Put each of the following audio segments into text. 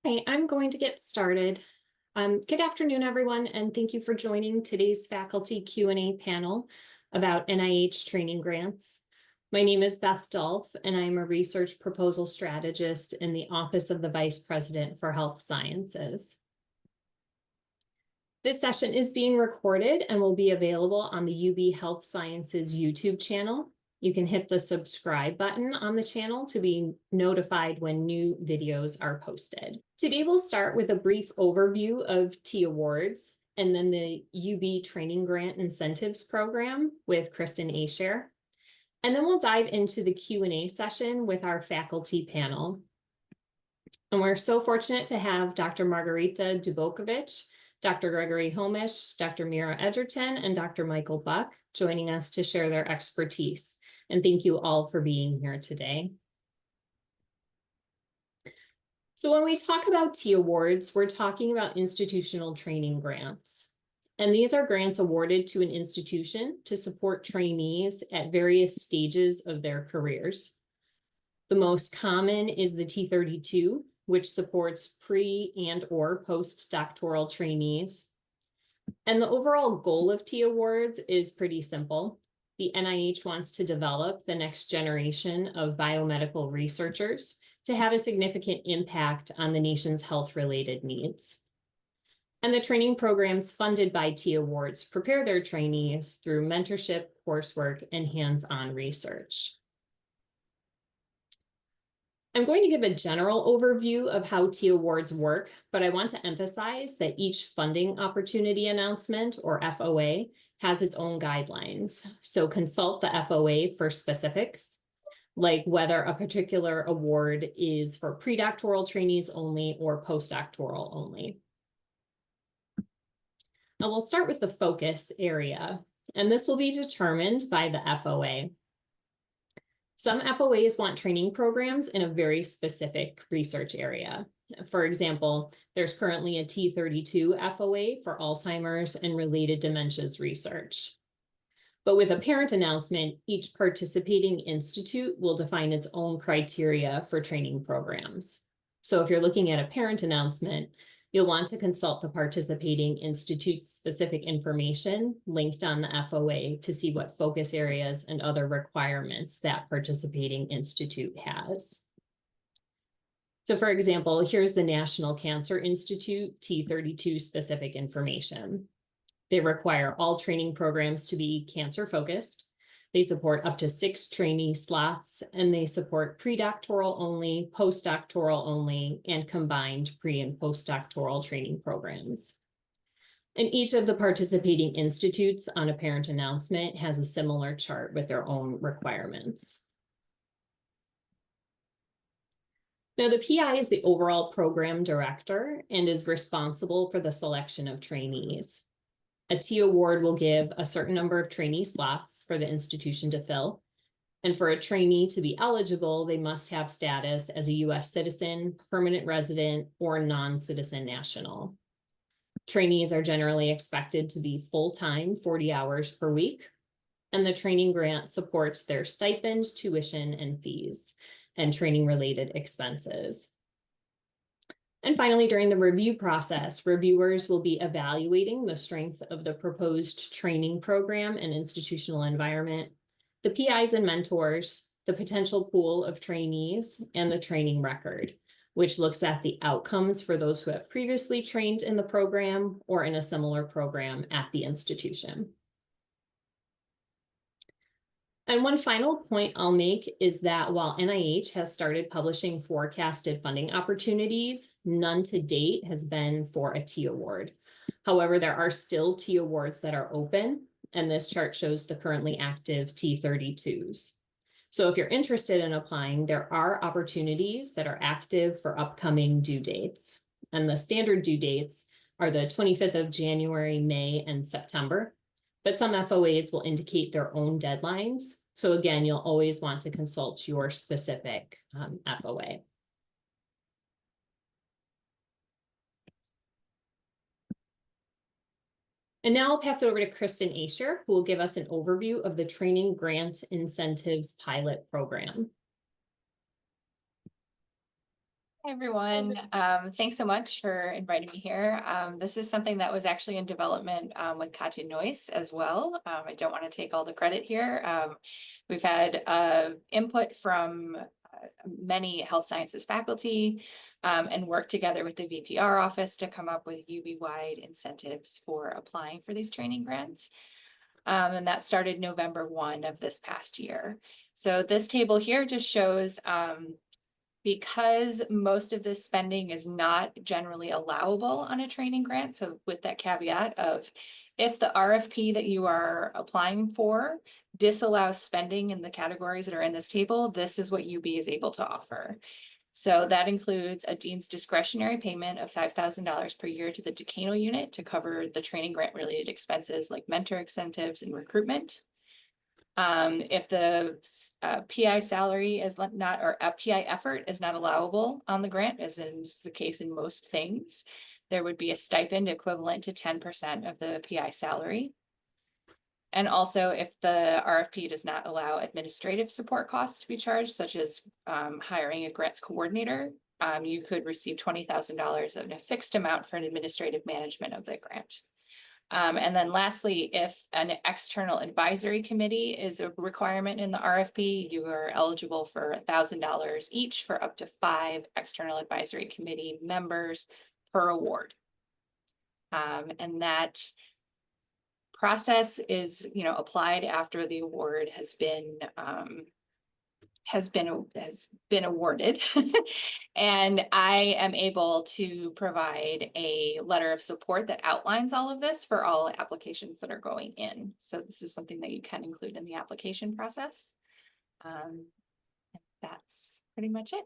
Okay, I'm going to get started. Good afternoon, everyone, and thank you for joining today's faculty Q&A panel about NIH training grants. My name is Beth Dolph, and I'm a research proposal strategist in the Office of the Vice President for Health Sciences. This session is being recorded and will be available on the UB Health Sciences YouTube channel. You can hit the subscribe button on the channel to be notified when new videos are posted. Today, we'll start with a brief overview of T Awards and then the UB Training Grant Incentives Program with Kristen Asher. And then we'll dive into the Q&A session with our faculty panel. And we're so fortunate to have Dr. Margarita Dubokovich, Dr. Gregory Homish, Dr. Mira Edgerton, and Dr. Michael Buck joining us to share their expertise. And thank you all for being here today. So when we talk about T Awards, we're talking about institutional training grants. And these are grants awarded to an institution to support trainees at various stages of their careers. The most common is the T32, which supports pre- and/or postdoctoral trainees. And the overall goal of T Awards is pretty simple. The NIH wants to develop the next generation of biomedical researchers to have a significant impact on the nation's health-related needs. And the training programs funded by T Awards prepare their trainees through mentorship, coursework, and hands-on research. I'm going to give a general overview of how T Awards work, but I want to emphasize that each funding opportunity announcement, or FOA, has its own guidelines. So consult the FOA for specifics, like whether a particular award is for predoctoral trainees only or postdoctoral only. Now we'll start with the focus area, and this will be determined by the FOA. Some FOAs want training programs in a very specific research area. For example, there's currently a T32 FOA for Alzheimer's and related dementias research. But with a parent announcement, each participating institute will define its own criteria for training programs. So if you're looking at a parent announcement, you'll want to consult the participating institute's specific information linked on the FOA to see what focus areas and other requirements that participating institute has. So for example, here's the National Cancer Institute T32 specific information. They require all training programs to be cancer focused. They support up to 6 trainee slots, and they support predoctoral only, postdoctoral only, and combined pre- and postdoctoral training programs. And each of the participating institutes on a parent announcement has a similar chart with their own requirements. Now, the PI is the overall program director and is responsible for the selection of trainees. A T award will give a certain number of trainee slots for the institution to fill. And for a trainee to be eligible, they must have status as a US citizen, permanent resident, or non-citizen national. Trainees are generally expected to be full-time, 40 hours per week. And the training grant supports their stipend, tuition, and fees, and training-related expenses. And finally, during the review process, reviewers will be evaluating the strength of the proposed training program and institutional environment, the PIs and mentors, the potential pool of trainees, and the training record, which looks at the outcomes for those who have previously trained in the program or in a similar program at the institution. And one final point I'll make is that while NIH has started publishing forecasted funding opportunities, none to date has been for a T award. However, there are still T awards that are open, and this chart shows the currently active T32s. So if you're interested in applying, there are opportunities that are active for upcoming due dates. And the standard due dates are the 25th of January, May, and September. But some FOAs will indicate their own deadlines. So again, you'll always want to consult your specific FOA. And now I'll pass it over to Kristen Asher, who will give us an overview of the Training Grant Incentives Pilot Program. Hi, everyone. Thanks so much for inviting me here. This is something that was actually in development with Katja Noyce as well. I don't want to take all the credit here. We've had input from many health sciences faculty and worked together with the VPR office to come up with UB-wide incentives for applying for these training grants. And that started November 1 of this past year. So this table here just shows because most of this spending is not generally allowable on a training grant. So with that caveat of if the RFP that you are applying for disallows spending in the categories that are in this table, this is what UB is able to offer. So that includes a dean's discretionary payment of $5,000 per year to the decanal unit to cover the training grant related expenses like mentor incentives and recruitment. If the PI salary is not, or a PI effort is not allowable on the grant, as is the case in most things, there would be a stipend equivalent to 10% of the PI salary. And also, if the RFP does not allow administrative support costs to be charged, such as hiring a grants coordinator, you could receive $20,000 in a fixed amount for an administrative management of the grant. And then lastly, if an external advisory committee is a requirement in the RFP, you are eligible for $1,000 each for up to 5 external advisory committee members per award. And that process is, applied after the award has been awarded. And I am able to provide a letter of support that outlines all of this for all applications that are going in. So this is something that you can include in the application process. That's pretty much it.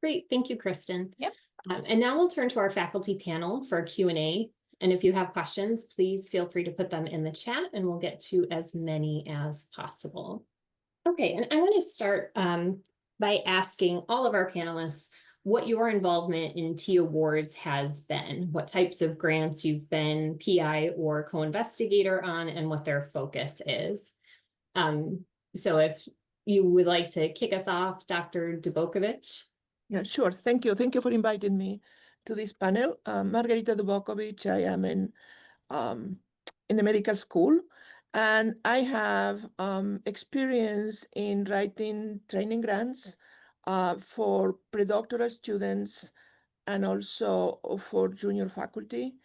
Great, thank you, Kristen. Yep. And now we'll turn to our faculty panel for Q&A. And if you have questions, please feel free to put them in the chat and we'll get to as many as possible. Okay, and I want to start by asking all of our panelists what your involvement in T awards has been, what types of grants you've been PI or co-investigator on, and what their focus is. So if you would like to kick us off, Dr. Dubokovich. Yeah, sure. Thank you. Thank you for inviting me to this panel. Margarita Dubokovich, I am in the medical school, and I have experience in writing training grants for predoctoral students and also for junior faculty.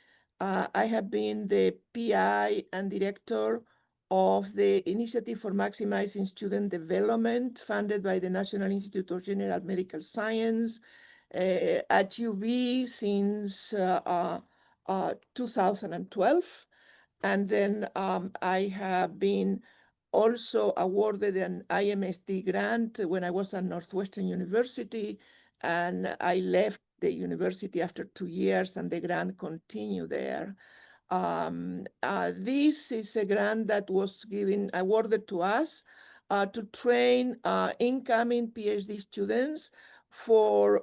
I have been the PI and director of the Initiative for Maximizing Student Development funded by the National Institute of General Medical Science at UB since 2012. And then I have been also awarded an IMSD grant when I was at Northwestern University, and I left the university after 2 years, and the grant continued there. This is a grant that was awarded to us to train incoming PhD students for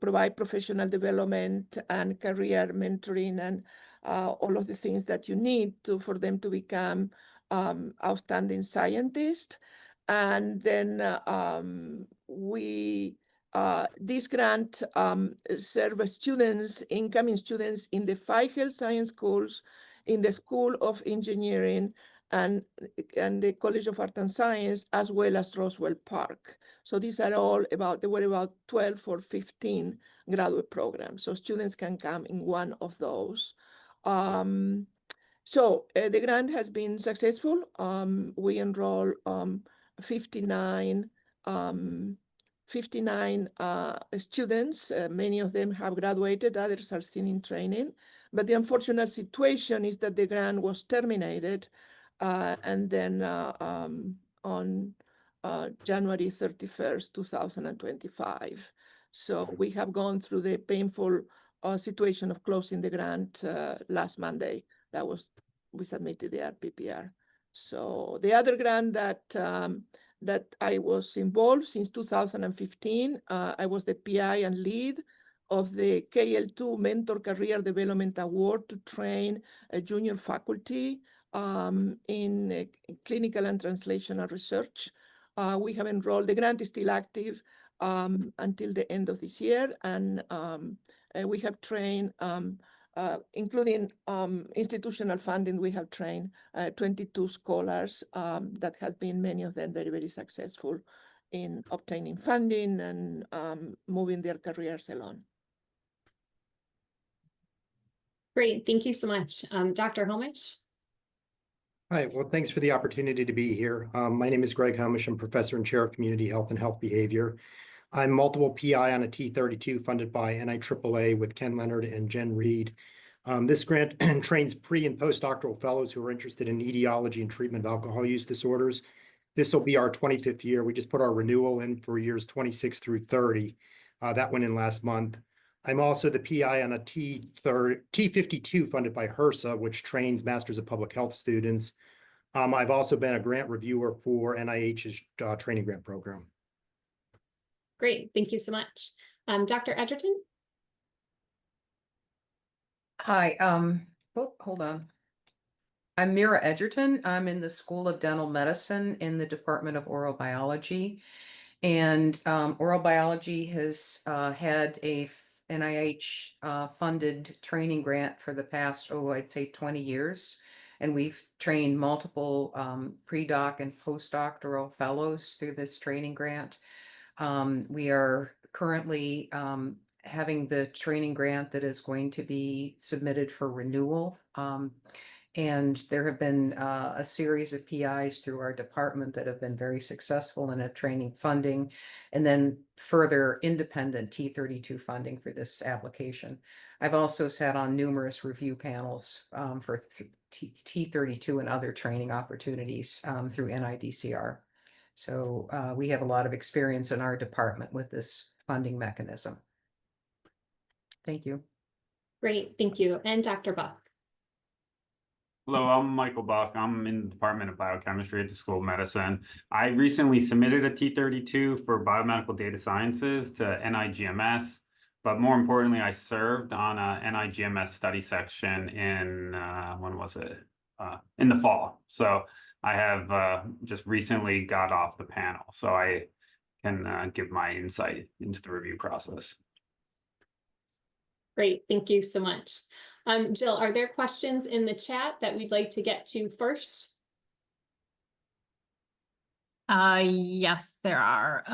provide professional development and career mentoring and all of the things that you need for them to become outstanding scientists. And then this grant serves students, incoming students in the 5 health science schools, in the School of Engineering, and the College of Art and Science, as well as Roswell Park. So these are all there were about 12 or 15 graduate programs. So students can come in one of those. So the grant has been successful. We enroll 59 students. Many of them have graduated, others are still in training. But the unfortunate situation is that the grant was terminated and then on January 31st, 2025. So we have gone through the painful situation of closing the grant last Monday. We submitted the RPPR. So the other grant that I was involved since 2015, I was the PI and lead of the KL2 Mentor Career Development Award to train a junior faculty in clinical and translational research. We have enrolled, the grant is still active until the end of this year, and we have trained, including institutional funding, we have trained 22 scholars that have been, many of them, very, very successful in obtaining funding and moving their careers along. Great, thank you so much. Dr. Homish? Hi, well, thanks for the opportunity to be here. My name is Greg Homish. I'm professor and chair of community health and health behavior. I'm multiple PI on a T32 funded by NIAAA with Ken Leonard and Jen Reed. This grant trains pre and postdoctoral fellows who are interested in etiology and treatment of alcohol use disorders. This will be our 25th year. We just put our renewal in for years 26 through 30. That went in last month. I'm also the PI on a T52 funded by HRSA, which trains Masters of Public Health students. I've also been a grant reviewer for NIH's training grant program. Great, thank you so much. Dr. Edgerton? Hi, hold on. I'm Mira Edgerton. I'm in the School of Dental Medicine in the Department of Oral Biology. And oral biology has had a NIH funded training grant for the past, I'd say 20 years. And we've trained multiple pre-doc and postdoctoral fellows through this training grant. We are currently having the training grant that is going to be submitted for renewal. And there have been a series of PIs through our department that have been very successful in a training funding, and then further independent T32 funding for this application. I've also sat on numerous review panels for T32 and other training opportunities through NIDCR. So we have a lot of experience in our department with this funding mechanism. Thank you. Great, thank you. And Dr. Buck? Hello, I'm Michael Buck. I'm in the Department of Biochemistry at the School of Medicine. I recently submitted a T32 for biomedical data sciences to NIGMS, but more importantly, I served on a NIGMS study section in, when was it? In the fall. So I have just recently got off the panel, so I can give my insight into the review process. Great, thank you so much. Jill, are there questions in the chat that we'd like to get to first? Yes, there are.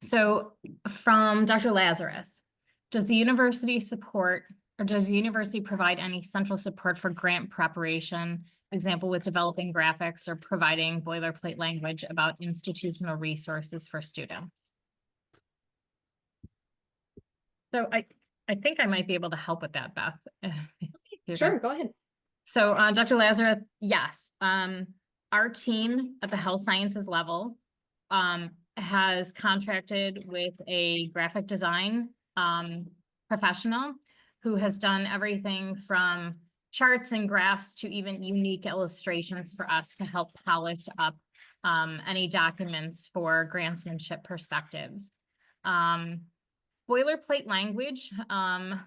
So from Dr. Lazarus, does the university support, or does the university provide any central support for grant preparation, example with developing graphics or providing boilerplate language about institutional resources for students? So I think I might be able to help with that, Beth. Sure, go ahead. So Dr. Lazarus, yes. Our team at the health sciences level has contracted with a graphic design professional who has done everything from charts and graphs to even unique illustrations for us to help polish up any documents for grantsmanship perspectives. Boilerplate language, now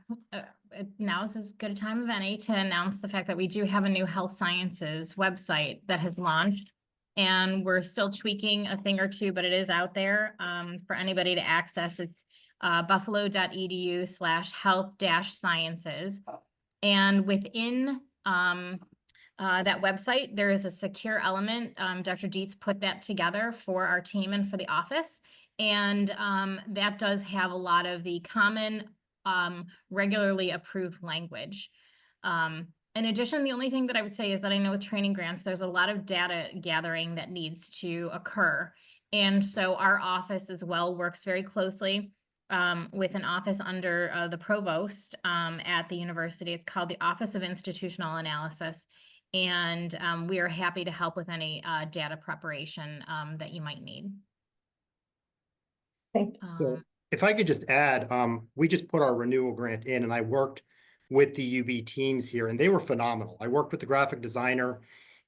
is as good a time of any to announce the fact that we do have a new health sciences website that has launched, and we're still tweaking a thing or two, but it is out there for anybody to access. It's buffalo.edu/health-sciences. And within that website, there is a secure element. Dr. Dietz put that together for our team and for the office. And that does have a lot of the common, regularly approved language. In addition, the only thing that I would say is that I know with training grants, there's a lot of data gathering that needs to occur. And so our office as well works very closely with an office under the provost at the university. It's called the Office of Institutional Analysis. And we are happy to help with any data preparation that you might need. So if I could just add, we just put our renewal grant in, and I worked with the UB teams here, and they were phenomenal. I worked with the graphic designer,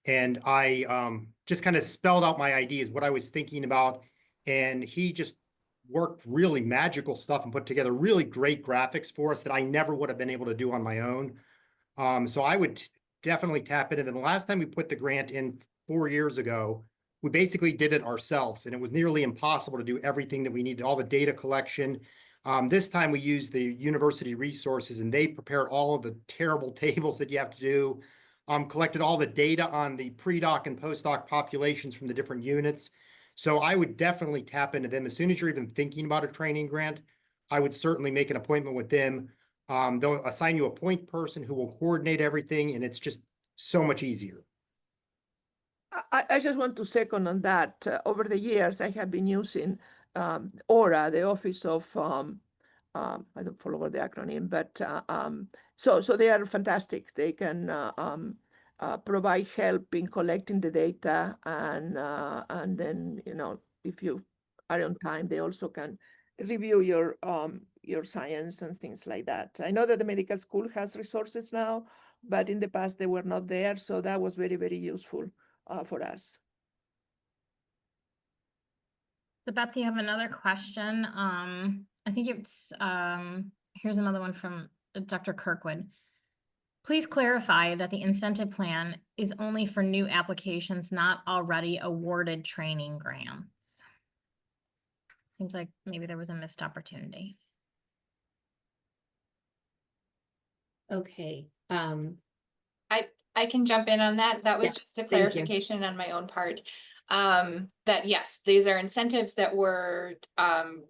and I just kind of spelled out my ideas, what I was thinking about, and he just worked really magical stuff and put together really great graphics for us that I never would have been able to do on my own. So I would definitely tap into them. The last time we put the grant in 4 years ago, we basically did it ourselves, and it was nearly impossible to do everything that we needed, all the data collection. This time we used the university resources, and they prepared all of the terrible tables that you have to do, collected all the data on the pre-doc and post-doc populations from the different units. So I would definitely tap into them. As soon as you're even thinking about a training grant, I would certainly make an appointment with them. They'll assign you a point person who will coordinate everything, and it's just so much easier. I just want to second on that. Over the years, I have been using ORA, the Office of, I don't follow the acronym, but so they are fantastic. They can provide help in collecting the data, and then, you know, if you are on time, they also can review your science and things like that. I know that the medical school has resources now, but in the past they were not there, so that was very, very useful for us. So Beth, you have another question. I think it's, here's another one from Dr. Kirkwood. Please clarify that the incentive plan is only for new applications, not already awarded training grants. Seems like maybe there was a missed opportunity. Okay. I can jump in on that. That was Yes, just a thank you. clarification on my own part. That yes, these are incentives that were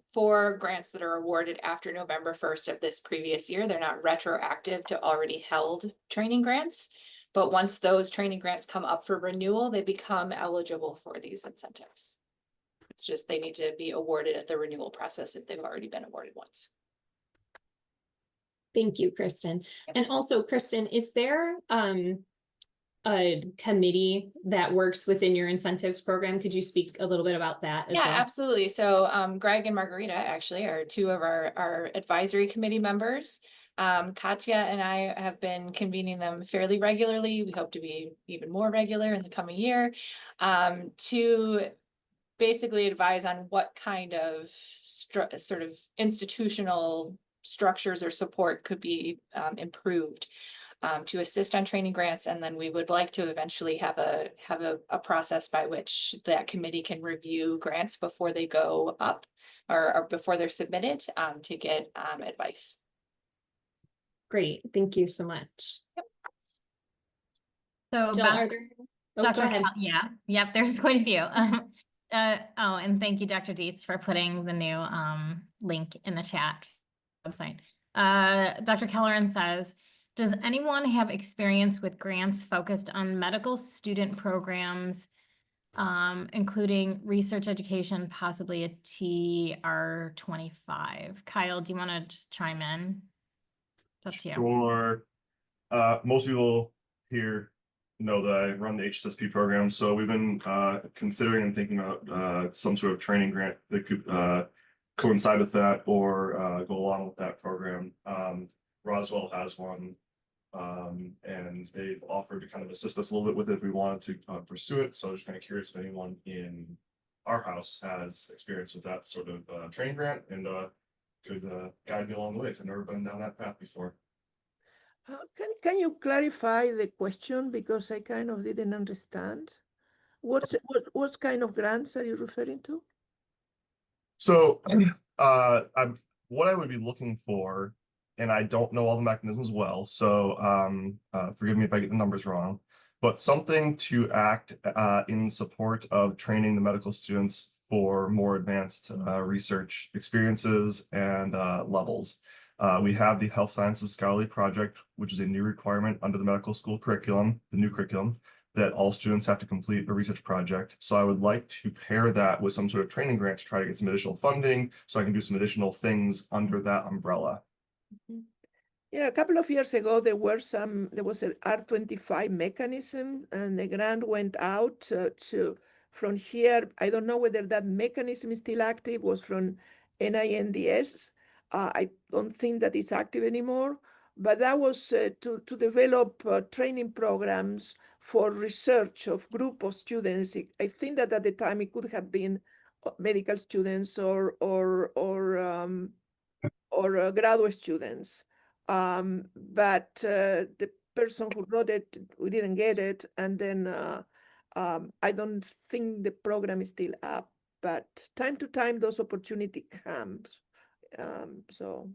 for grants that are awarded after November 1st of this previous year. They're not retroactive to already held training grants. But once those training grants come up for renewal, they become eligible for these incentives. It's just they need to be awarded at the renewal process if they've already been awarded once. Thank you, Kristen. Yep. And also, Kristen, is there a committee that works within your incentives program? Could you speak a little bit about that as Yeah, well? absolutely. So Greg and Margarita actually are two of our advisory committee members. Katya and I have been convening them fairly regularly. We hope to be even more regular in the coming year, to basically advise on what kind of sort of institutional structures or support could be improved to assist on training grants. And then we would like to eventually have a process by which that committee can review grants before they go up or before they're submitted, to get advice. Great, thank you so much. Yep. So Jill, Beth, are there? Oh, Dr. go ahead. Yep, there's quite a few. Oh, and thank you, Dr. Dietz, for putting the new link in the chat website. Dr. Kelleran says, does anyone have experience with grants focused on medical student programs, including research education, possibly a TR25? Kyle, do you want to just chime in? It's up to you. Sure. Most people here know that I run the HSSP program, so we've been considering and thinking about some sort of training grant that could coincide with that or go along with that program. Roswell has one, and they've offered to kind of assist us a little bit with it if we wanted to pursue it. So I was just kind of curious if anyone in our house has experience with that sort of training grant and could guide me along the way. I've never been down that path before. Can you clarify the question, because I kind of didn't understand? What kind of grants are you referring to? So what I would be looking for, and I don't know all the mechanisms well, so forgive me if I get the numbers wrong, but something to act in support of training the medical students for more advanced research experiences and levels. We have the Health Sciences Scholarly Project, which is a new requirement under the medical school curriculum, the new curriculum, that all students have to complete a research project. So I would like to pair that with some sort of training grant to try to get some additional funding so I can do some additional things under that umbrella. Yeah, a couple of years ago, there was an R25 mechanism, and the grant went out from here. I don't know whether that mechanism is still active, was from NINDS. I don't think that it's active anymore, but that was to develop training programs for research of group of students. I think that at the time it could have been medical students or graduate students. But the person who wrote it, we didn't get it, and then I don't think the program is still up, but time to time those opportunity comes. So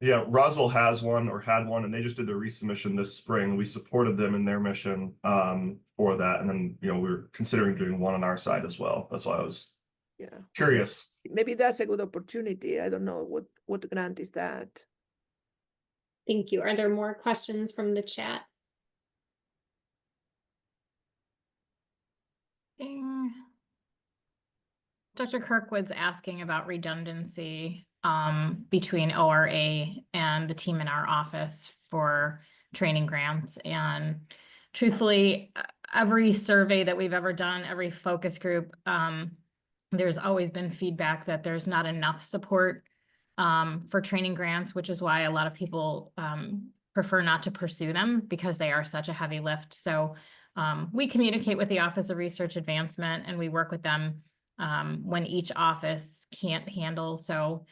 Yeah, Roswell has one or had one, and they just did the resubmission this spring. We supported them in their mission for that, and then we're considering doing one on our side as well. That's why I was yeah, curious. maybe that's a good opportunity. I don't know what grant is that. Thank you. Are there more questions from the chat? Dr. Kirkwood's asking about redundancy between ORA and the team in our office for training grants. And truthfully, every survey that we've ever done, every focus group, there's always been feedback that there's not enough support for training grants, which is why a lot of people prefer not to pursue them because they are such a heavy lift. So we communicate with the Office of Research Advancement and we work with them when each office can't handle. So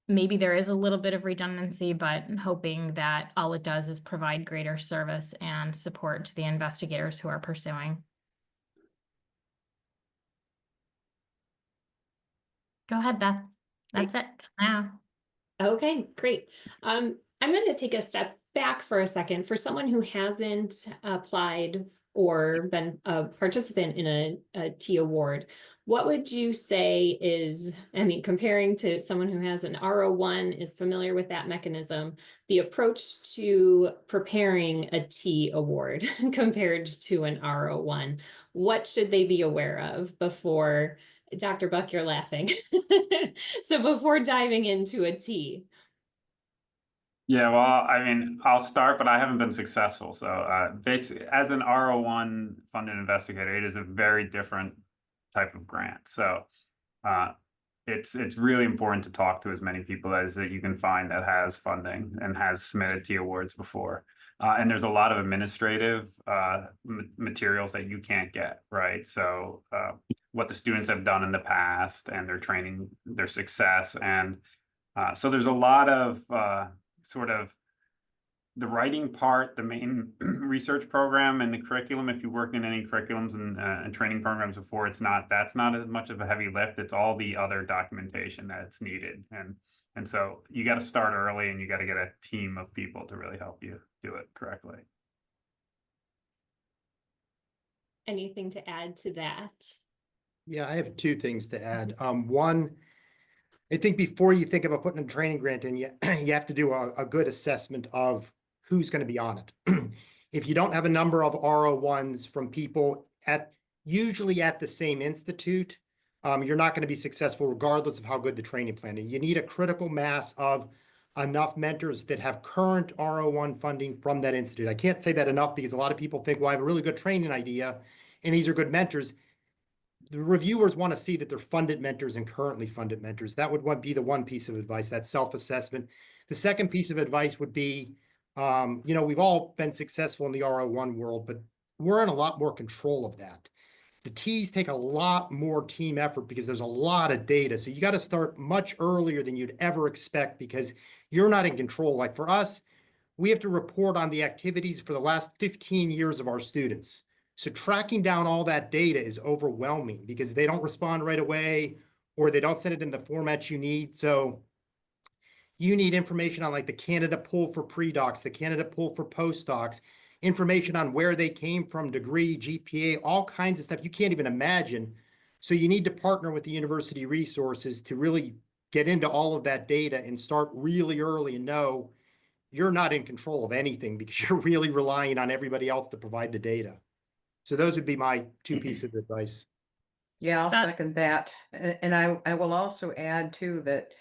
maybe there is a little bit of redundancy, but hoping that all it does is provide greater service and support to the investigators who are pursuing. Go ahead, Beth. That's it. Now. Okay, great. I'm going to take a step back for a second. For someone who hasn't applied or been a participant in a T award, what would you say is, I mean, comparing to someone who has an R01, is familiar with that mechanism, the approach to preparing a T award compared to an R01, what should they be aware of before? Dr. Buck, you're laughing. So before diving into a T. Yeah, well, I mean, I'll start, but I haven't been successful. So basically, as an R01 funded investigator, it is a very different type of grant. So it's really important to talk to as many people as that you can find that has funding and has submitted T awards before. And there's a lot of administrative materials that you can't get, right? So what the students have done in the past and their training, their success. And so there's a lot of sort of the writing part, the main research program and the curriculum. If you worked in any curriculums and training programs before, that's not as much of a heavy lift. It's all the other documentation that's needed. And so you got to start early and you got to get a team of people to really help you do it correctly. Anything to add to that? Yeah, I have two things to add. One, I think before you think about putting a training grant in, you have to do a good assessment of who's going to be on it. If you don't have a number of R01s from people usually at the same institute, you're not going to be successful regardless of how good the training plan is. You need a critical mass of enough mentors that have current R01 funding from that institute. I can't say that enough because a lot of people think, well, I have a really good training idea and these are good mentors. The reviewers want to see that they're funded mentors and currently funded mentors. That would be the one piece of advice, that self-assessment. The second piece of advice would be, we've all been successful in the R01 world, but we're in a lot more control of that. The T's take a lot more team effort because there's a lot of data. So you got to start much earlier than you'd ever expect because you're not in control. Like for us, we have to report on the activities for the last 15 years of our students. So tracking down all that data is overwhelming because they don't respond right away or they don't send it in the format you need. So you need information on like the candidate pool for pre-docs, the candidate pool for postdocs, information on where they came from, degree, GPA, all kinds of stuff you can't even imagine. So you need to partner with the university resources to really get into all of that data and start really early and know you're not in control of anything because you're really relying on everybody else to provide the data. So those would be my two pieces of advice. Yeah, I'll second that. And I will also add too that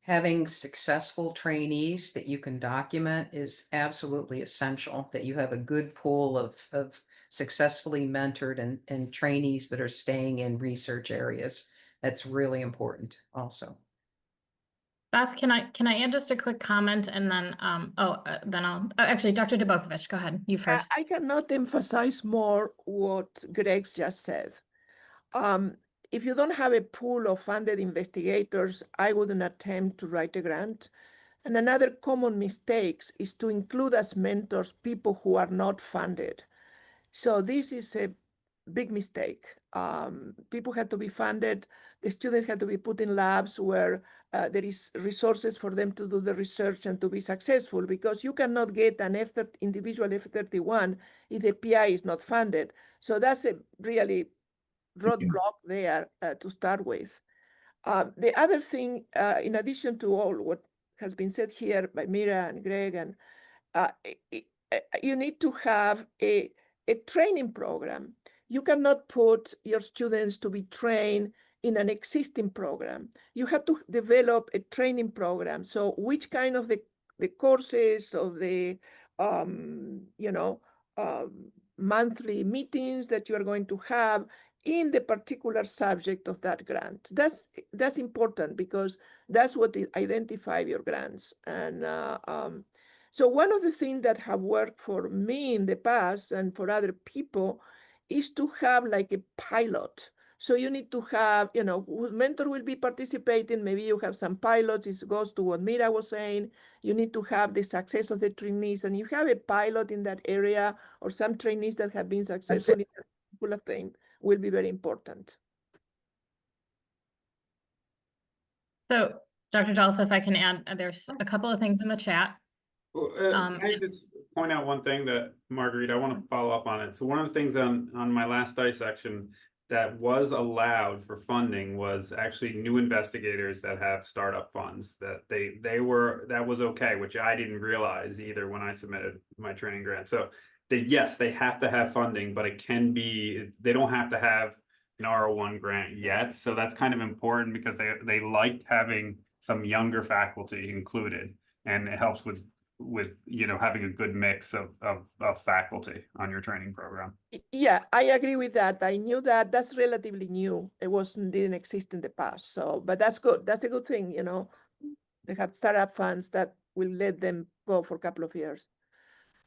having successful trainees that you can document is absolutely essential, that you have a good pool of successfully mentored and trainees that are staying in research areas. That's really important also. Beth, can I add just a quick comment and then actually Dr. Dubovich, go ahead. You first. I cannot emphasize more what Greg's just said. If you don't have a pool of funded investigators, I wouldn't attempt to write a grant. And another common mistake is to include as mentors people who are not funded. So this is a big mistake. People had to be funded. The students had to be put in labs where there is resources for them to do the research and to be successful, because you cannot get an individual F-31 if the PI is not funded. So that's a really roadblock there to start with. The other thing, in addition to all what has been said here by Mira and Greg, and you need to have a training program. You cannot put your students to be trained in an existing program. You have to develop a training program. So which kind of the courses or the monthly meetings that you are going to have in the particular subject of that grant. That's important, because that's what identifies your grants. And so one of the things that have worked for me in the past and for other people is to have like a pilot. So you need to have, whose mentor will be participating. Maybe you have some pilots. It goes to what Mira was saying. You need to have the success of the trainees, and you have a pilot in that area, or some trainees that have been successful in that particular thing will be very important. So, Dr. Joliffe, if I can add, there's a couple of things in the chat. Well, can I just point out one thing that, Marguerite, I want to follow up on it. So one of the things on my last dissection that was allowed for funding was actually new investigators that have startup funds, that that was okay, which I didn't realize either when I submitted my training grant. So yes, they have to have funding, but they don't have to have an R01 grant yet. So that's kind of important, because they liked having some younger faculty included, and it helps with having a good mix of faculty on your training program. Yeah, I agree with that. I knew that that's relatively new. It didn't exist in the past. So, but that's good. That's a good thing. They have startup funds that will let them go for a couple of years.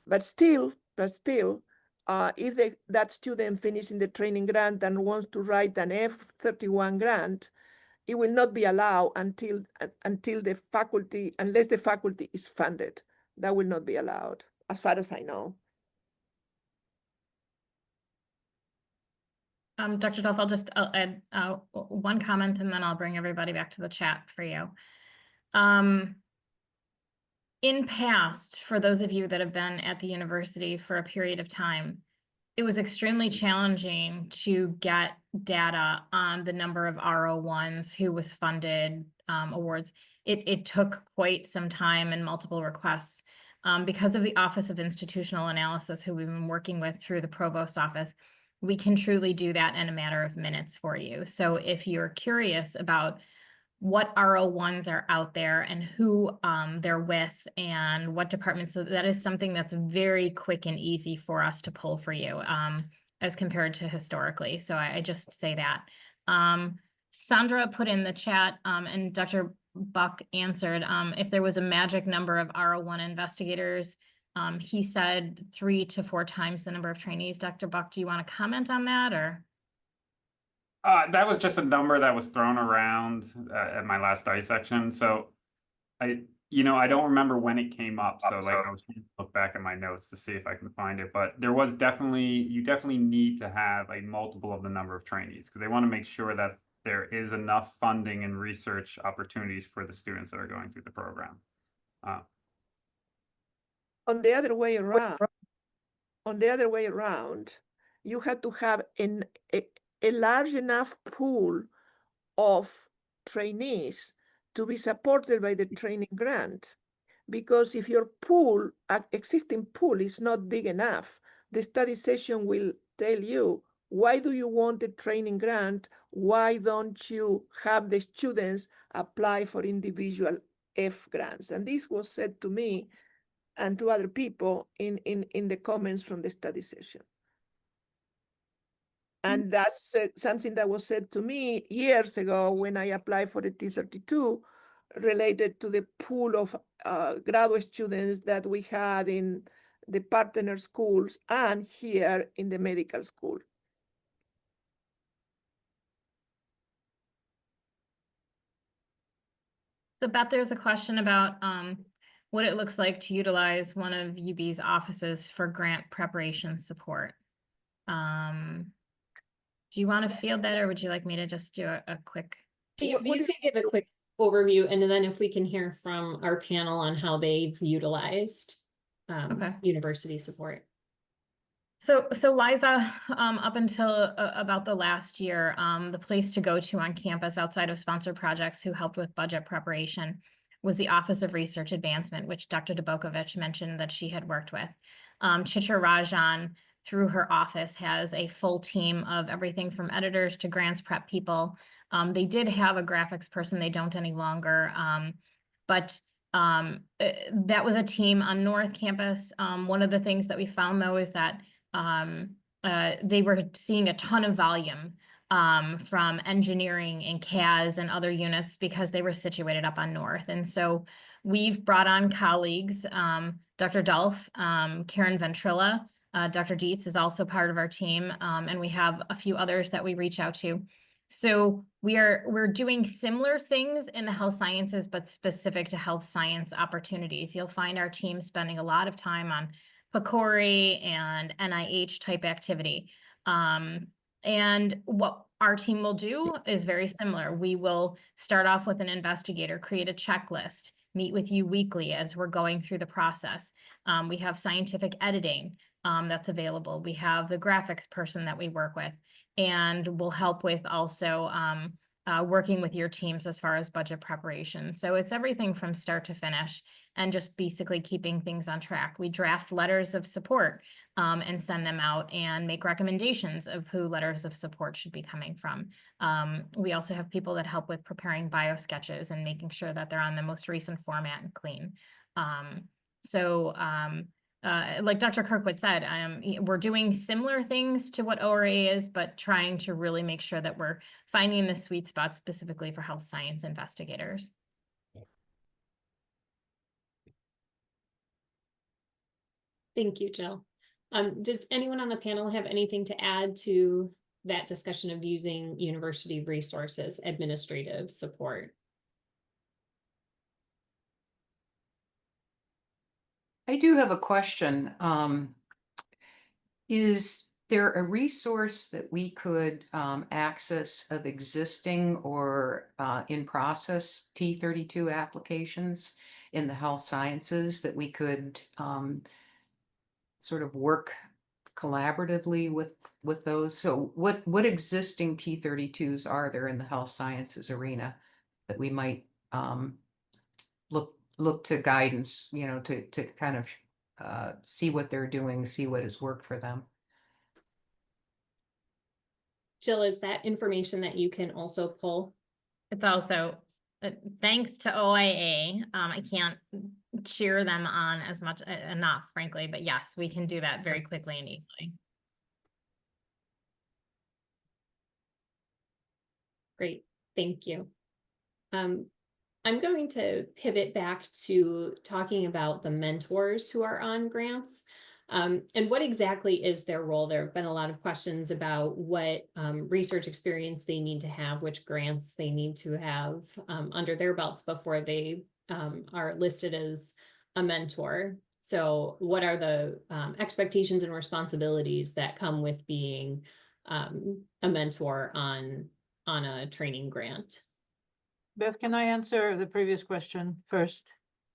But still, if that student finishes the training grant and wants to write an F-31 grant, it will not be allowed until the faculty, unless the faculty is funded. That will not be allowed, as far as I know. Dr. Dolph, I'll add one comment, and then I'll bring everybody back to the chat for you. In past, for those of you that have been at the university for a period of time, it was extremely challenging to get data on the number of R01s who was funded awards. It took quite some time and multiple requests. Because of the Office of Institutional Analysis, who we've been working with through the Provost's office, we can truly do that in a matter of minutes for you. So if you're curious about what R01s are out there and who they're with and what departments, so that is something that's very quick and easy for us to pull for you as compared to historically. So I just say that. Sandra put in the chat, and Dr. Buck answered, if there was a magic number of R01 investigators, he said 3 to 4 times the number of trainees. Dr. Buck, do you want to comment on that, or? That was just a number that was thrown around at my last dissection. So I don't remember when it came up. So I was going to look back at my notes to see if I can find it. But you definitely need to have a multiple of the number of trainees, because they want to make sure that there is enough funding and research opportunities for the students that are going through the program. On the other way around, you had to have a large enough pool of trainees to be supported by the training grant. Because if your existing pool is not big enough, the study session will tell you, why do you want a training grant? Why don't you have the students apply for individual F grants? And this was said to me and to other people in the comments from the study session. And that's something that was said to me years ago when I applied for the T32, related to the pool of graduate students that we had in the partner schools and here in the medical school. So Beth, there's a question about what it looks like to utilize one of UB's offices for grant preparation support. Do you want to field that, or would you like me to just do a quick? You can give a quick overview, and then if we can hear from our panel on how they've utilized university support. So Liza, up until about the last year, the place to go to on campus outside of sponsored projects who helped with budget preparation was the Office of Research Advancement, which Dr. Dubokovich mentioned that she had worked with. Chitra Rajan, through her office, has a full team of everything from editors to grants prep people. They did have a graphics person, they don't any longer, but that was a team on North Campus. One of the things that we found, though, is that they were seeing a ton of volume from engineering and CAS and other units because they were situated up on North. And so we've brought on colleagues, Dr. Dolph, Karen Ventrilla, Dr. Dietz is also part of our team, and we have a few others that we reach out to. So we're doing similar things in the health sciences, but specific to health science opportunities. You'll find our team spending a lot of time on PCORI and NIH type activity. And what our team will do is very similar. We will start off with an investigator, create a checklist, meet with you weekly as we're going through the process. We have scientific editing that's available. We have the graphics person that we work with, and we'll help with also working with your teams as far as budget preparation. So it's everything from start to finish and just basically keeping things on track. We draft letters of support and send them out and make recommendations of who letters of support should be coming from. We also have people that help with preparing bio sketches and making sure that they're on the most recent format and clean. Like Dr. Kirkwood said, we're doing similar things to what ORA is, but trying to really make sure that we're finding the sweet spot specifically for health science investigators. Thank you, Jill. Does anyone on the panel have anything to add to that discussion of using university resources, administrative support? I do have a question. Is there a resource that we could access of existing or in process T32 applications in the health sciences that we could sort of work collaboratively with those? So what existing T32s are there in the health sciences arena that we might look to guidance, you know, to kind of see what they're doing, see what has worked for them? Jill, is that information that you can also pull? It's also thanks to OIA. I can't cheer them on as much enough, frankly, but yes, we can do that very quickly and easily. Great, thank you. I'm going to pivot back to talking about the mentors who are on grants. And what exactly is their role? There have been a lot of questions about what research experience they need to have, which grants they need to have under their belts before they are listed as a mentor. So what are the expectations and responsibilities that come with being a mentor on a training grant? Beth, can I answer the previous question first?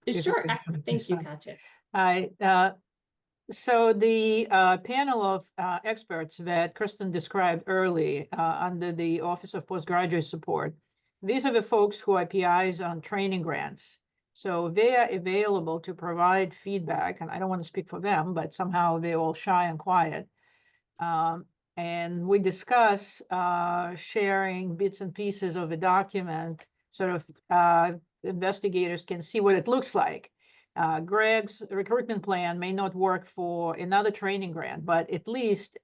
Sure. Thank you, Katya. So the panel of experts that Kristen described early under the Office of Postgraduate Support, these are the folks who are PIs on training grants. So they are available to provide feedback, and I don't want to speak for them, but somehow they're all shy and quiet. And we discuss sharing bits and pieces of a document, sort of investigators can see what it looks like. Greg's recruitment plan may not work for another training grant, but at least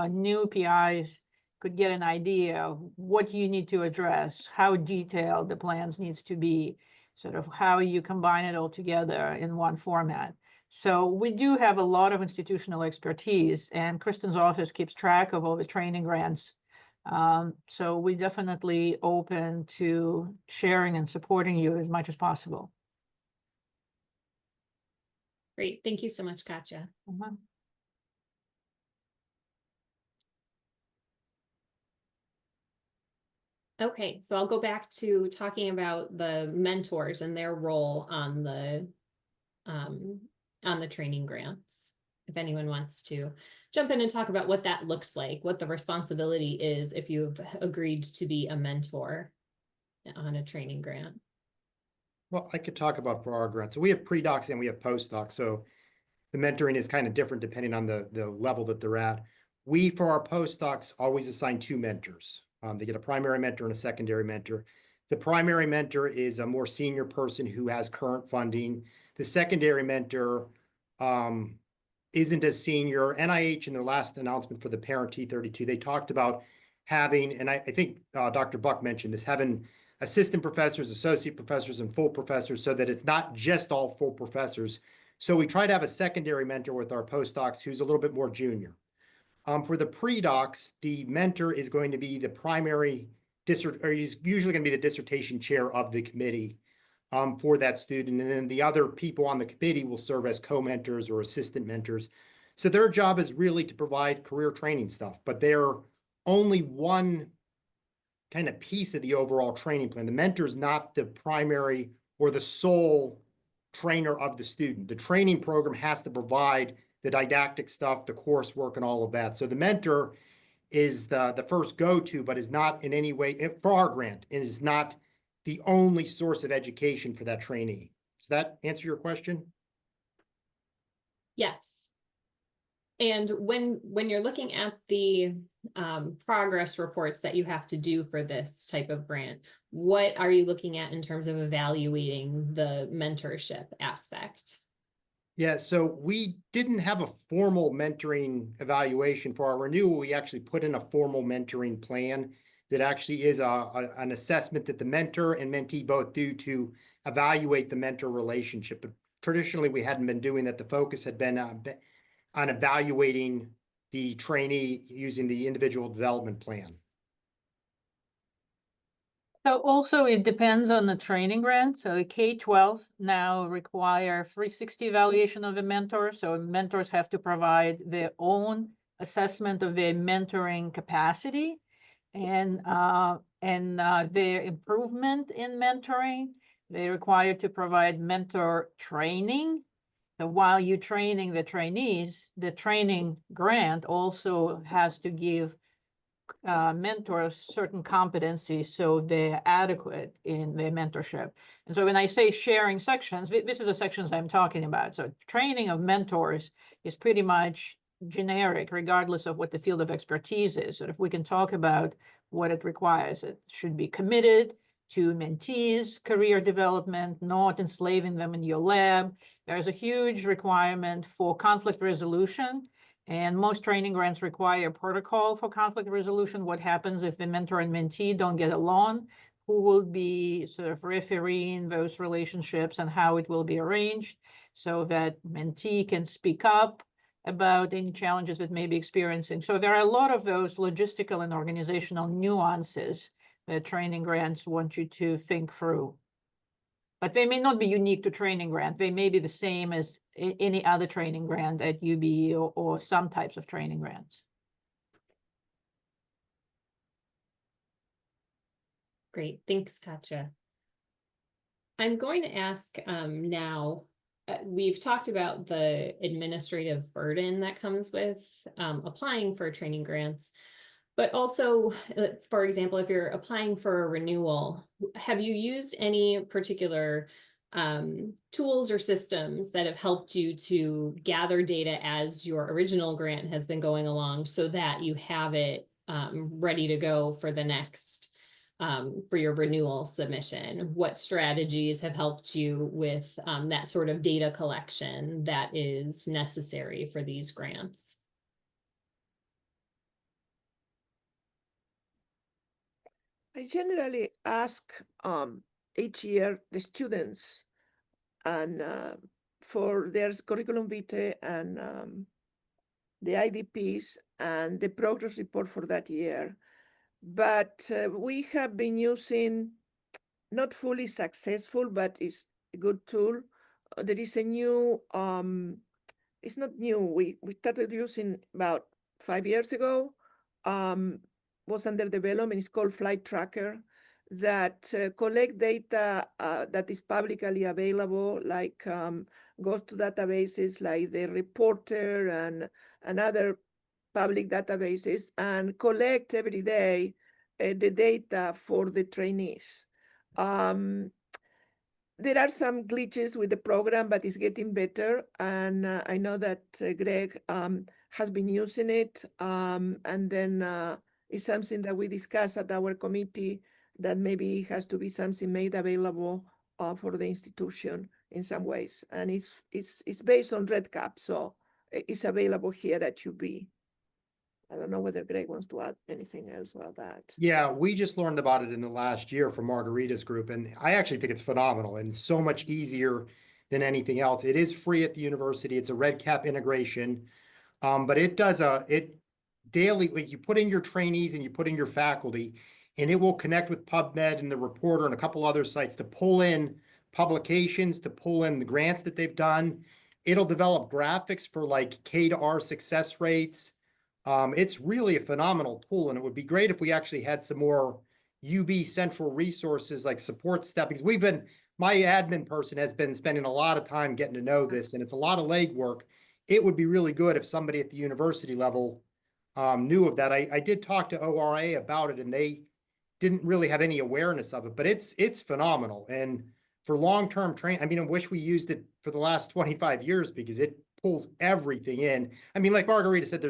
new PIs could get an idea of what you need to address, how detailed the plans needs to be, sort of how you combine it all together in one format. So we do have a lot of institutional expertise, and Kristen's office keeps track of all the training grants So we definitely open to sharing and supporting you as much as possible. Great. Thank you so much, Katja. Mhm. Okay, so I'll go back to talking about the mentors and their role on the training grants. If anyone wants to jump in and talk about what that looks like, what the responsibility is if you've agreed to be a mentor on a training grant. Well, I could talk about for our grant. So we have pre-docs and we have postdocs. So the mentoring is kind of different depending on the level that they're at. We, for our postdocs, always assign 2 mentors. They get a primary mentor and a secondary mentor. The primary mentor is a more senior person who has current funding. The secondary mentor isn't as senior. NIH, in their last announcement for the parent T32, they talked about having, and I think Dr. Buck mentioned this, having assistant professors, associate professors, and full professors so that it's not just all full professors. So we try to have a secondary mentor with our postdocs who's a little bit more junior. For the pre-docs, the mentor is going to be the primary or he's usually going to be the dissertation chair of the committee for that student. And then the other people on the committee will serve as co-mentors or assistant mentors. So their job is really to provide career training stuff, but they're only one kind of piece of the overall training plan. The mentor is not the primary or the sole trainer of the student. The training program has to provide the didactic stuff, the coursework, and all of that. So the mentor is the first go-to, but is not in any way, for our grant, it is not the only source of education for that trainee. Does that answer your question? Yes. And when you're looking at the progress reports that you have to do for this type of grant, what are you looking at in terms of evaluating the mentorship aspect? Yeah, so we didn't have a formal mentoring evaluation for our renewal. We actually put in a formal mentoring plan that actually is an assessment that the mentor and mentee both do to evaluate the mentor relationship. But traditionally, we hadn't been doing that. The focus had been on evaluating the trainee using the individual development plan. So also it depends on the training grant. So K-12 now require 360 evaluation of a mentor. So mentors have to provide their own assessment of their mentoring capacity and their improvement in mentoring. They're required to provide mentor training. So while you're training the trainees, the training grant also has to give mentors certain competencies so they're adequate in their mentorship. And so when I say sharing sections, this is the sections I'm talking about. So training of mentors is pretty much generic, regardless of what the field of expertise is. So if we can talk about what it requires, it should be committed to mentees' career development, not enslaving them in your lab. There's a huge requirement for conflict resolution. And most training grants require a protocol for conflict resolution. What happens if the mentor and mentee don't get along? Who will be sort of refereeing those relationships and how it will be arranged so that mentee can speak up about any challenges that may be experiencing. So there are a lot of those logistical and organizational nuances that training grants want you to think through. But they may not be unique to training grant. They may be the same as any other training grant at UB or some types of training grants. Great, thanks, Katja. I'm going to ask now, we've talked about the administrative burden that comes with applying for training grants. But also, for example, if you're applying for a renewal, have you used any particular tools or systems that have helped you to gather data as your original grant has been going along so that you have it ready to go for the next, for your renewal submission? What strategies have helped you with that sort of data collection that is necessary for these grants? I generally ask each year the students and for their curriculum vitae and the IDPs and the progress report for that year. but we have been using, not fully successful, but it's a good tool. There is a new, it's not new. We started using about 5 years ago. Was under development. It's called Flight Tracker, that collect data that is publicly available, like goes to databases like the Reporter and other public databases, and collect every day the data for the trainees. There are some glitches with the program, but it's getting better. And I know that Greg has been using it. And then it's something that we discussed at our committee, that maybe has to be something made available for the institution in some ways. And it's based on RedCap, so it's available here at UB. I don't know whether Greg wants to add anything else about that. Yeah, we just learned about it in the last year from Margarita's group, and I actually think it's phenomenal and so much easier than anything else. It is free at the university. It's a RedCap integration, but it does it daily. Like, you put in your trainees and you put in your faculty, and it will connect with PubMed and the Reporter and a couple other sites to pull in publications, to pull in the grants that they've done. It'll develop graphics for like K to R success rates. It's really a phenomenal tool, and it would be great if we actually had some more UB central resources like support staff, because my admin person has been spending a lot of time getting to know this, and it's a lot of legwork. It would be really good if somebody at the university level knew of that. I did talk to ORA about it, and they didn't really have any awareness of it, but it's phenomenal. And for long-term training, I mean, I wish we used it for the last 25 years, because it pulls everything in. I mean, like Margarita said,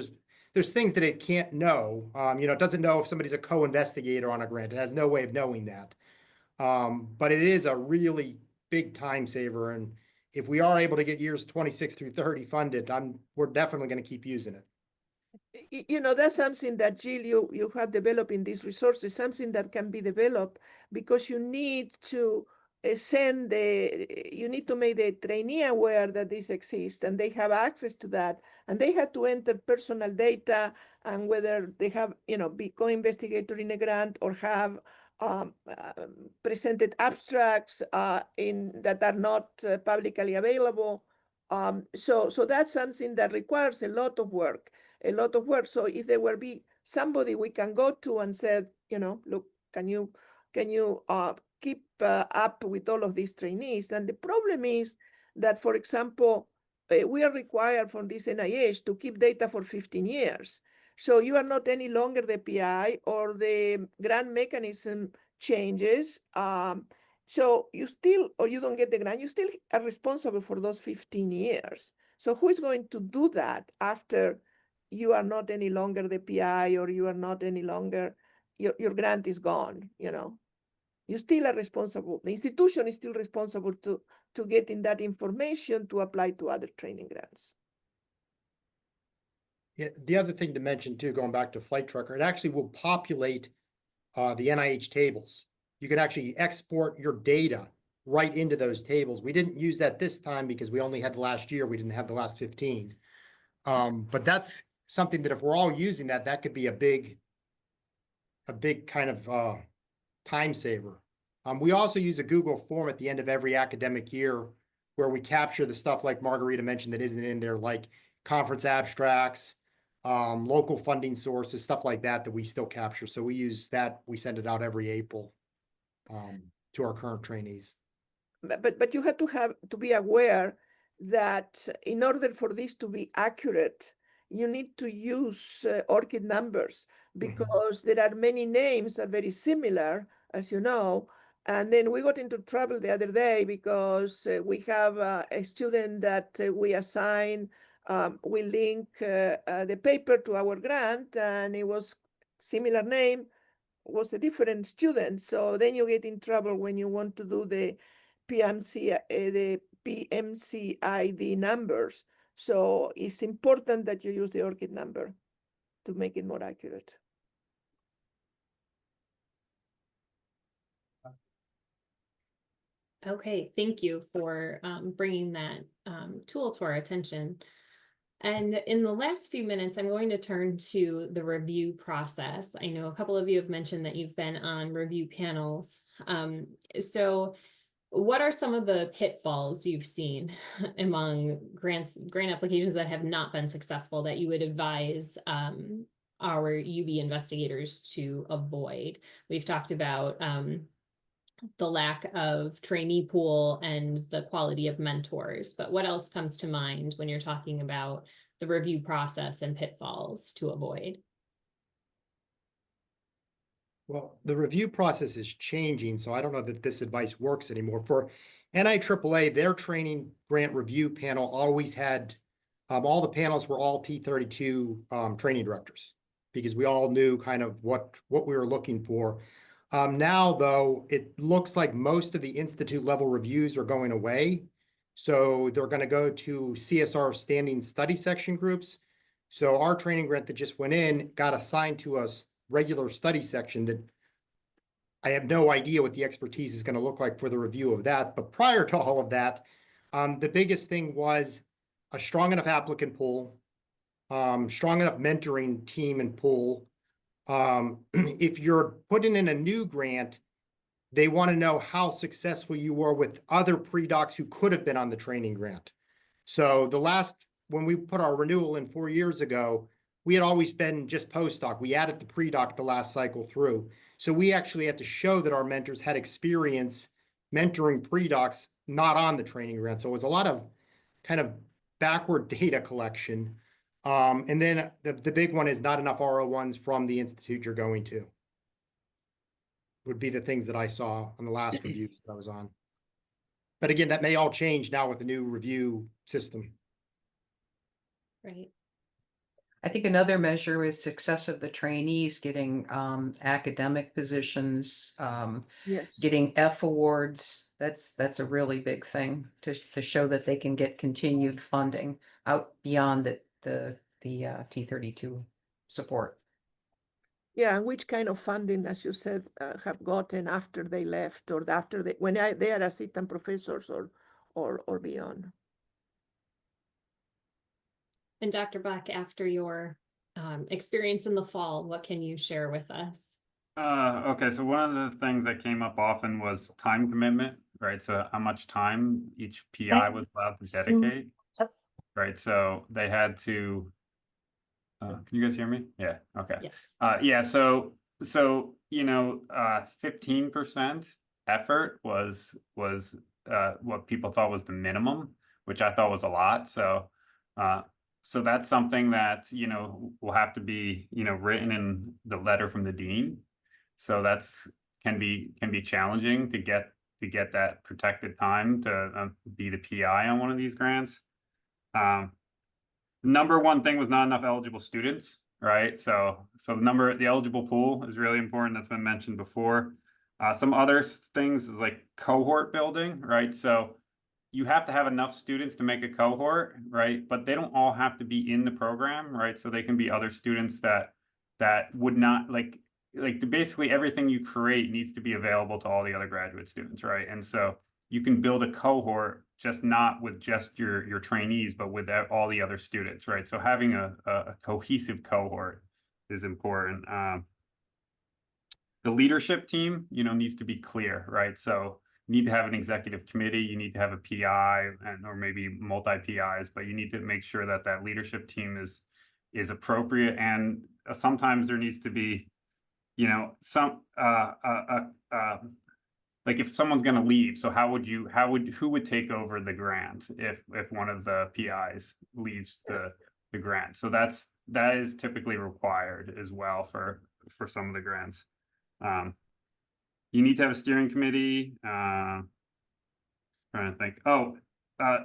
there's things that it can't know. It doesn't know if somebody's a co-investigator on a grant. It has no way of knowing that. But it is a really big time saver. And if we are able to get years 26 through 30 funded, we're definitely going to keep using it. That's something that, Jill, you have developed in these resources, something that can be developed, because you need to you need to make the trainee aware that this exists and they have access to that, and they have to enter personal data and whether they have, be co-investigator in a grant or have presented abstracts that are not publicly available. So that's something that requires a lot of work. So if there will be somebody we can go to and said, look, can you keep up with all of these trainees? And the problem is that, for example, we are required from this NIH to keep data for 15 years. So you are not any longer the PI, or the grant mechanism changes. So you don't get the grant, you still are responsible for those 15 years. So who is going to do that after you are not any longer the PI, or you are not any longer, your grant is gone, You still are responsible. The institution is still responsible to getting that information to apply to other training grants. Yeah, the other thing to mention too, going back to Flight Tracker, it actually will populate the NIH tables. You can actually export your data right into those tables. We didn't use that this time because we only had the last year. We didn't have the last 15. But that's something that if we're all using that could be a big kind of time saver. We also use a Google form at the end of every academic year where we capture the stuff like Margarita mentioned that isn't in there, like conference abstracts, local funding sources, stuff like that we still capture. So we use that. We send it out every April to our current trainees. But you have to be aware that in order for this to be accurate, you need to use ORCID numbers, because there are many names that are very similar, as you know. And then we got into trouble the other day because we have a student that we assign, we link the paper to our grant, and it was similar name, was a different student. So then you get in trouble when you want to do the PMCID numbers. So it's important that you use the ORCID number to make it more accurate. Okay, thank you for bringing that tool to our attention. And in the last few minutes, I'm going to turn to the review process. I know a couple of you have mentioned that you've been on review panels. So what are some of the pitfalls you've seen among grant applications that have not been successful that you would advise our UB investigators to avoid? We've talked about the lack of trainee pool and the quality of mentors, but what else comes to mind when you're talking about the review process and pitfalls to avoid? Well, the review process is changing, so I don't know that this advice works anymore. For NIAAA, their training grant review panel always had, all the panels were all T32 training directors, because we all knew kind of what we were looking for. Now, though, it looks like most of the institute level reviews are going away. So they're going to go to CSR standing study section groups. So our training grant that just went in got assigned to a regular study section that I have no idea what the expertise is going to look like for the review of that. But prior to all of that, the biggest thing was a strong enough applicant pool, strong enough mentoring team and pool. If you're putting in a new grant, they want to know how successful you were with other pre-docs who could have been on the training grant. So when we put our renewal in 4 years ago, we had always been just postdoc. We added the pre-doc the last cycle through. So we actually had to show that our mentors had experience mentoring pre-docs not on the training grant. So it was a lot of kind of backward data collection. And then the big one is not enough R01s from the institute you're going to. Would be the things that I saw on the last reviews that I was on. But again, that may all change now with the new review system. Right. I think another measure is success of the trainees getting academic positions, Yes. getting F awards. That's a really big thing to show that they can get continued funding out beyond the T32 support. Yeah, and which kind of funding, as you said, have gotten after they left or after they are assistant professors or beyond. And Dr. Buck, after your experience in the fall, what can you share with us? Okay, so one of the things that came up often was time commitment, right? So how much time each PI was allowed to dedicate, right? So they had to, can you guys hear me? Yeah, okay. Yes. Yeah, so 15% effort was what people thought was the minimum, which I thought was a lot. So that's something that, will have to be, written in the letter from the dean. So can be challenging to get that protected time to be the PI on one of these grants. Number one thing was not enough eligible students, right? So the eligible pool is really important. That's been mentioned before. Some other things is like cohort building, right? So you have to have enough students to make a cohort, right? But they don't all have to be in the program, right? So they can be other students that would not basically everything you create needs to be available to all the other graduate students, right? And so you can build a cohort just not with just your trainees, but with all the other students, right? So having a cohesive cohort is important. The leadership team, needs to be clear, right? So you need to have an executive committee, you need to have a PI or maybe multi-PIs, but you need to make sure that that leadership team is appropriate. And sometimes there needs to be, some like if someone's going to leave, so who would take over the grant if one of the PIs leaves the grant? So that is typically required as well for some of the grants. You need to have a steering committee. Trying to think.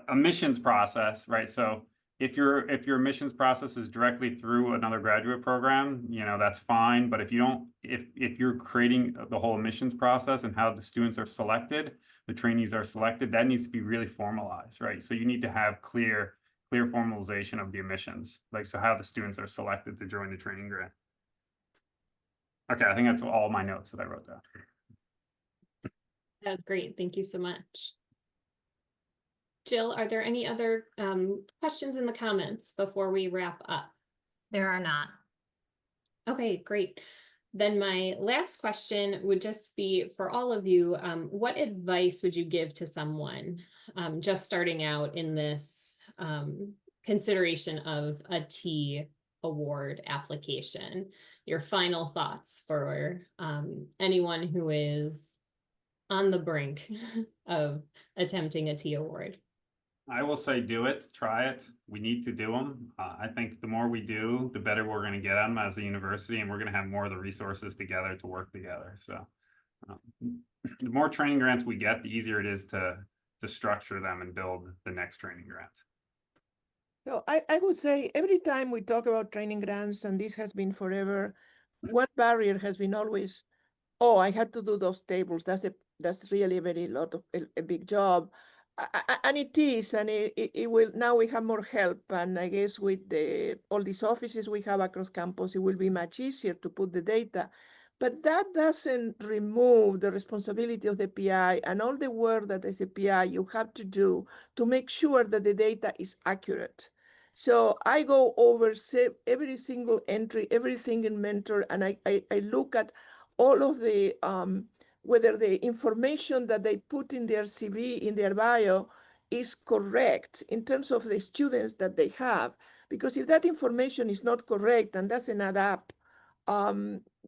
Admissions process, right? So if your admissions process is directly through another graduate program, that's fine. But if you're creating the whole admissions process and how the students are selected, the trainees are selected, that needs to be really formalized, right? So you need to have clear formalization of the admissions, so how the students are selected to join the training grant. Okay, I think that's all my notes that I wrote down. That's great. Thank you so much. Jill, are there any other questions in the comments before we wrap up? There are not. Okay, great. Then my last question would just be for all of you, what advice would you give to someone just starting out in this consideration of a T award application? Your final thoughts for anyone who is on the brink of attempting a T award. I will say do it, try it. We need to do them. I think the more we do, the better we're going to get them as a university, and we're going to have more of the resources together to work together. So the more training grants we get, the easier it is to structure them and build the next training grant. So I would say every time we talk about training grants, and this has been forever, one barrier has been always, oh, I had to do those tables. That's really a big job. And it is, and it will, now we have more help. And I guess with all these offices we have across campus, it will be much easier to put the data. But that doesn't remove the responsibility of the PI and all the work that as a PI you have to do to make sure that the data is accurate. So I go over every single entry, everything in Mentor, and I look at all of the whether the information that they put in their CV, in their bio, is correct in terms of the students that they have. Because if that information is not correct and doesn't add up,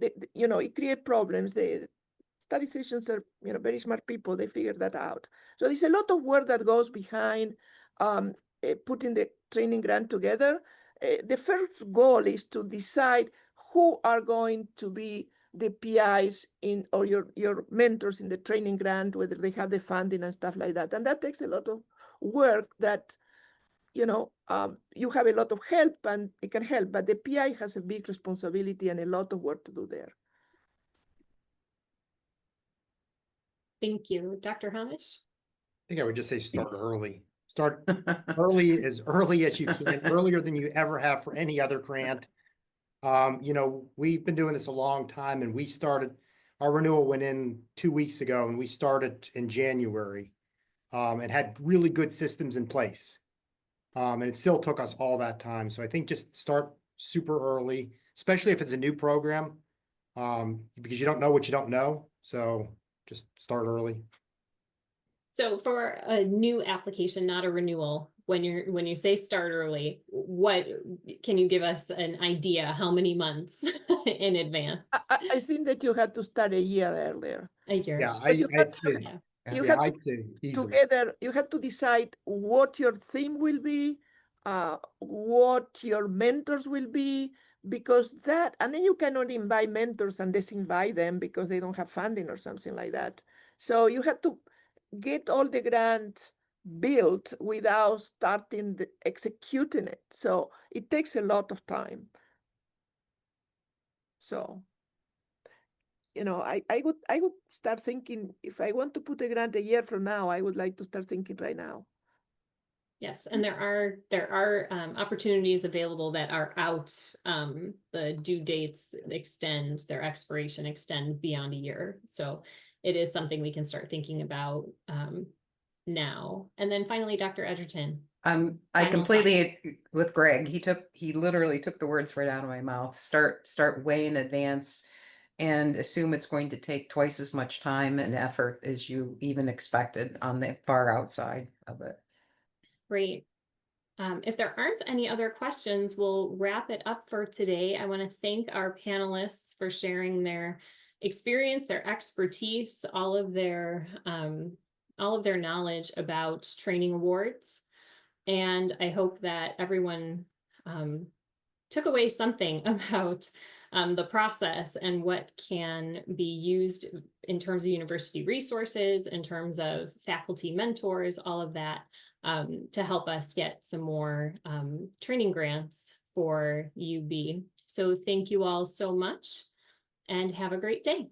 it creates problems. The statisticians are, very smart people. They figure that out. So there's a lot of work that goes behind putting the training grant together. The first goal is to decide who are going to be the PIs or your mentors in the training grant, whether they have the funding and stuff like that. And that takes a lot of work that, you have a lot of help and it can help, but the PI has a big responsibility and a lot of work to do there. Thank you. Dr. Hamish? I think I would just say start early. Start early as you can, earlier than you ever have for any other grant. We've been doing this a long time, and our renewal went in 2 weeks ago, and we started in January and had really good systems in place. And it still took us all that time. So I think just start super early, especially if it's a new program, because you don't know what you don't know. So just start early. So for a new application, not a renewal, when you say start early, what can you give us an idea how many months in advance? I think that you have to start a year earlier. A year. Yeah, I'd say. Yeah. You Yeah, have I'd say easily. together, you have to decide what your theme will be, what your mentors will be, because and then you cannot invite mentors and disinvite them because they don't have funding or something like that. So you have to get all the grants built without starting executing it. So it takes a lot of time. So, I would start thinking, if I want to put a grant a year from now, I would like to start thinking right now. Yes, and there are opportunities available that are out. The due dates extend, their expiration extend beyond a year. So it is something we can start thinking about now. And then finally, Dr. Edgerton. I completely with Greg. He literally took the words right out of my mouth. Start way in advance and assume it's going to take twice as much time and effort as you even expected on the far outside of it. Great. If there aren't any other questions, we'll wrap it up for today. I want to thank our panelists for sharing their experience, their expertise, all of their knowledge about training awards. And I hope that everyone took away something about the process and what can be used in terms of university resources, in terms of faculty mentors, all of that, to help us get some more training grants for UB. So thank you all so much and have a great day.